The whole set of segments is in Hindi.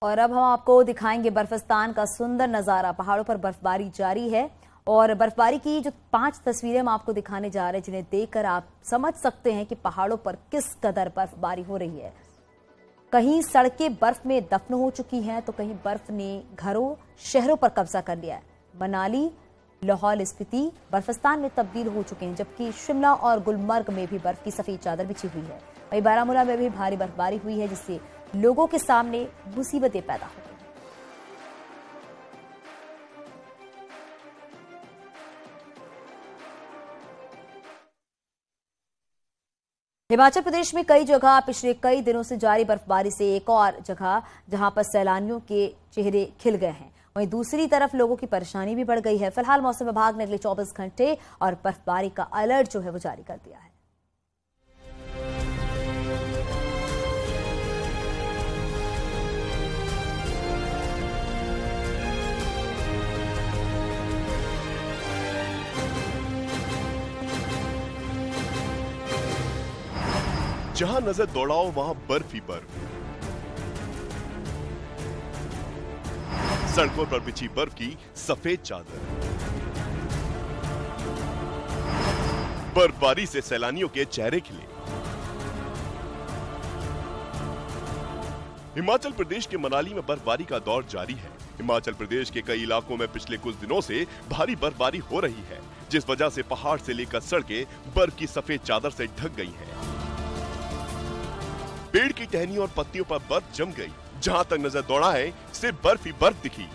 और अब हम आपको दिखाएंगे बर्फिस्तान का सुंदर नजारा। पहाड़ों पर बर्फबारी जारी है और बर्फबारी की जो 5 तस्वीरें हम आपको दिखाने जा रहे हैं, जिन्हें देखकर आप समझ सकते हैं कि पहाड़ों पर किस कदर बर्फबारी हो रही है। कहीं सड़कें बर्फ में दफन हो चुकी हैं तो कहीं बर्फ ने घरों शहरों पर कब्जा कर लिया है। मनाली, लाहौल स्पीति बर्फिस्तान में तब्दील हो चुके हैं, जबकि शिमला और गुलमर्ग में भी बर्फ की सफेद चादर बिछी हुई है। वहीं बारामूला में भी भारी बर्फबारी हुई है, जिससे लोगों के सामने मुसीबतें पैदा हो गई। हिमाचल प्रदेश में कई जगह पिछले कई दिनों से जारी बर्फबारी से एक और जगह जहां पर सैलानियों के चेहरे खिल गए हैं, वहीं दूसरी तरफ लोगों की परेशानी भी बढ़ गई है। फिलहाल मौसम विभाग ने अगले 24 घंटे और बर्फबारी का अलर्ट जो है वो जारी कर दिया है। जहां नजर दौड़ाओ वहां बर्फ ही बर्फ। सड़कों पर बिछी बर्फ की सफेद चादर। बर्फबारी से सैलानियों के चेहरे खिले। हिमाचल प्रदेश के मनाली में बर्फबारी का दौर जारी है। हिमाचल प्रदेश के कई इलाकों में पिछले कुछ दिनों से भारी बर्फबारी हो रही है, जिस वजह से पहाड़ से लेकर सड़कें बर्फ की सफेद चादर से ढक गई हैं। पेड़ की टहनियों और पत्तियों पर बर्फ जम गई। जहां तक नजर दौड़ा है सिर्फ बर्फ ही बर्फ दिखी।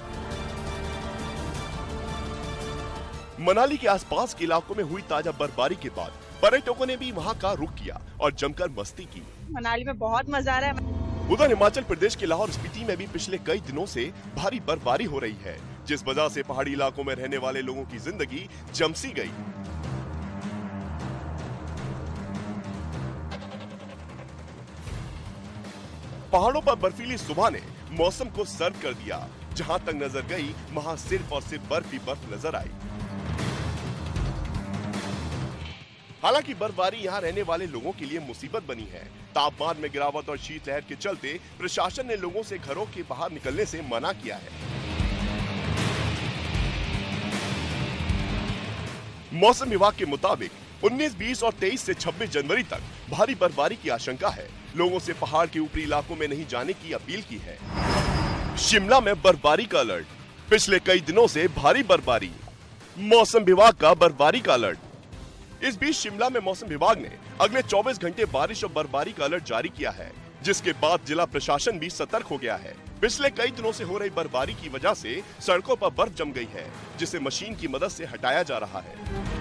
मनाली के आसपास के इलाकों में हुई ताजा बर्फबारी के बाद पर्यटकों ने भी वहां का रुख किया और जमकर मस्ती की। मनाली में बहुत मजा आ रहा है। उधर हिमाचल प्रदेश के लाहौल स्पीति में भी पिछले कई दिनों से भारी बर्फबारी हो रही है, जिस वजह से पहाड़ी इलाकों में रहने वाले लोगों की जिंदगी जमसी गई। पहाड़ों पर बर्फीली सुबह ने मौसम को सर्द कर दिया। जहां तक नजर गई वहां सिर्फ और सिर्फ बर्फ ही बर्फ नजर आई। हालांकि बर्फबारी यहां रहने वाले लोगों के लिए मुसीबत बनी है। तापमान में गिरावट और शीतलहर के चलते प्रशासन ने लोगों से घरों के बाहर निकलने से मना किया है। मौसम विभाग के मुताबिक 19, 20 और 23 से 26 जनवरी तक भारी बर्फबारी की आशंका है। लोगों से पहाड़ के ऊपरी इलाकों में नहीं जाने की अपील की है। शिमला में बर्फबारी का अलर्ट। पिछले कई दिनों से भारी बर्फबारी। मौसम विभाग का बर्फबारी का अलर्ट। इस बीच शिमला में मौसम विभाग ने अगले 24 घंटे बारिश और बर्फबारी का अलर्ट जारी किया है, जिसके बाद जिला प्रशासन भी सतर्क हो गया है। पिछले कई दिनों से हो रही बर्फबारी की वजह से सड़कों पर बर्फ जम गई है, जिसे मशीन की मदद से हटाया जा रहा है।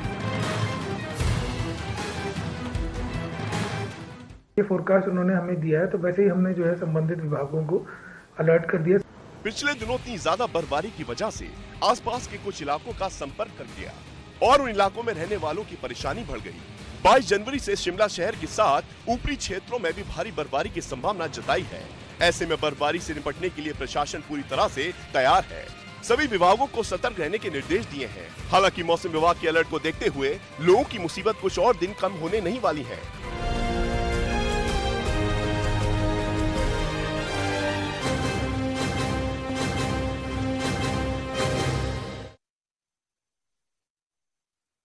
ये फोरकास्ट उन्होंने हमें दिया है, तो वैसे ही हमने जो है संबंधित विभागों को अलर्ट कर दिया। पिछले दिनों इतनी ज्यादा बर्फबारी की वजह से आसपास के कुछ इलाकों का संपर्क कर दिया और उन इलाकों में रहने वालों की परेशानी बढ़ गई। 22 जनवरी से शिमला शहर के साथ ऊपरी क्षेत्रों में भी भारी बर्फबारी की संभावना जताई है। ऐसे में बर्फबारी से निपटने के लिए प्रशासन पूरी तरह से तैयार है। सभी विभागों को सतर्क रहने के निर्देश दिए हैं। हालांकि मौसम विभाग के अलर्ट को देखते हुए लोगों की मुसीबत कुछ और दिन कम होने नहीं वाली है।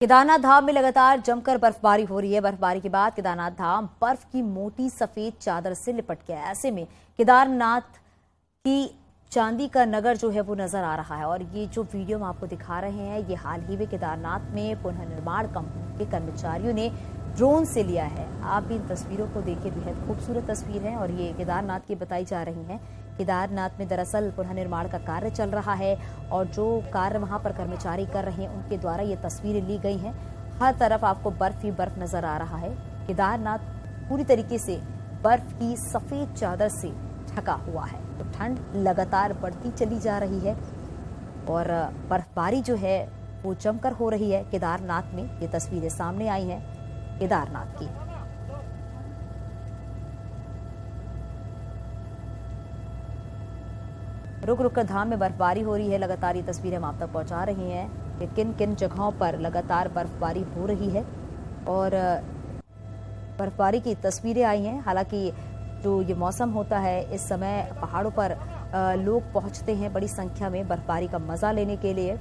केदारनाथ धाम में लगातार जमकर बर्फबारी हो रही है। बर्फबारी के बाद केदारनाथ धाम बर्फ की मोटी सफेद चादर से लिपट गया है। ऐसे में केदारनाथ की चांदी का नगर जो है वो नजर आ रहा है। और ये जो वीडियो हम आपको दिखा रहे हैं, ये हाल ही में केदारनाथ में पुनर्निर्माण कंपनी के कर्मचारियों ने ड्रोन से लिया है। आप भी इन तस्वीरों को देखिए, बेहद खूबसूरत तस्वीर है और ये केदारनाथ की बताई जा रही है। केदारनाथ में दरअसल पुनर्निर्माण का कार्य चल रहा है और जो कार्य वहां पर कर्मचारी कर रहे हैं उनके द्वारा ये तस्वीरें ली गई हैं। हर तरफ आपको बर्फ ही बर्फ नजर आ रहा है। केदारनाथ पूरी तरीके से बर्फ की सफेद चादर से ढका हुआ है, तो ठंड लगातार बढ़ती चली जा रही है और बर्फबारी जो है वो जमकर हो रही है केदारनाथ में। ये तस्वीरें सामने आई हैं केदारनाथ की। रुक रुक कर धाम में बर्फबारी हो रही है। लगातार ये तस्वीरें हम आप तक पहुंचा रही हैं कि किन किन जगहों पर लगातार बर्फबारी हो रही है और बर्फबारी की तस्वीरें आई हैं। हालांकि जो ये मौसम होता है इस समय पहाड़ों पर लोग पहुंचते हैं बड़ी संख्या में बर्फबारी का मजा लेने के लिए।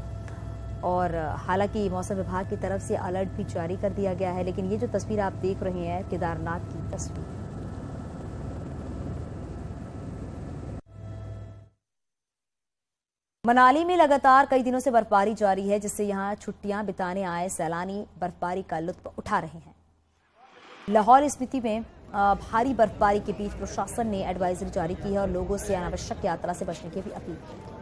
और हालांकि मौसम विभाग की तरफ से अलर्ट भी जारी कर दिया गया है, लेकिन ये जो तस्वीर आप देख रहे हैं केदारनाथ की तस्वीर। मनाली में लगातार कई दिनों से बर्फबारी जारी है, जिससे यहां छुट्टियां बिताने आए सैलानी बर्फबारी का लुत्फ उठा रहे हैं। लाहौल स्पीति में भारी बर्फबारी के बीच प्रशासन ने एडवाइजरी जारी की है और लोगों से अनावश्यक यात्रा से बचने की भी अपील की है।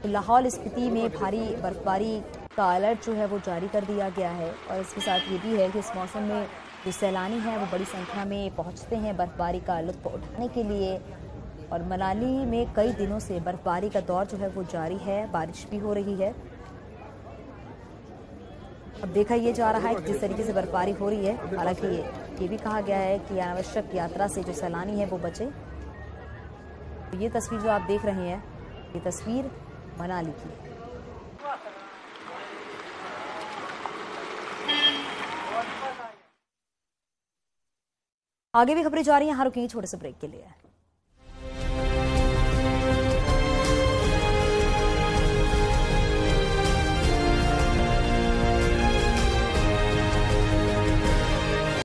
लाहौल स्पीति में भारी बर्फबारी का अलर्ट जो है वो जारी कर दिया गया है और इसके साथ ये भी है कि इस मौसम में जो सैलानी हैं वो बड़ी संख्या में पहुंचते हैं बर्फबारी का लुत्फ उठाने के लिए। और मनाली में कई दिनों से बर्फबारी का दौर जो है वो जारी है, बारिश भी हो रही है। अब देखा ये जा रहा है कि जिस तरीके से बर्फबारी हो रही है, हालांकि ये भी कहा गया है कि अनावश्यक यात्रा से जो सैलानी है वो बचे। तो ये तस्वीर जो आप देख रहे हैं, ये तस्वीर मनाली की है। आगे भी खबरें जा रही हैं, यहाँ रुकिए छोटे से ब्रेक के लिए।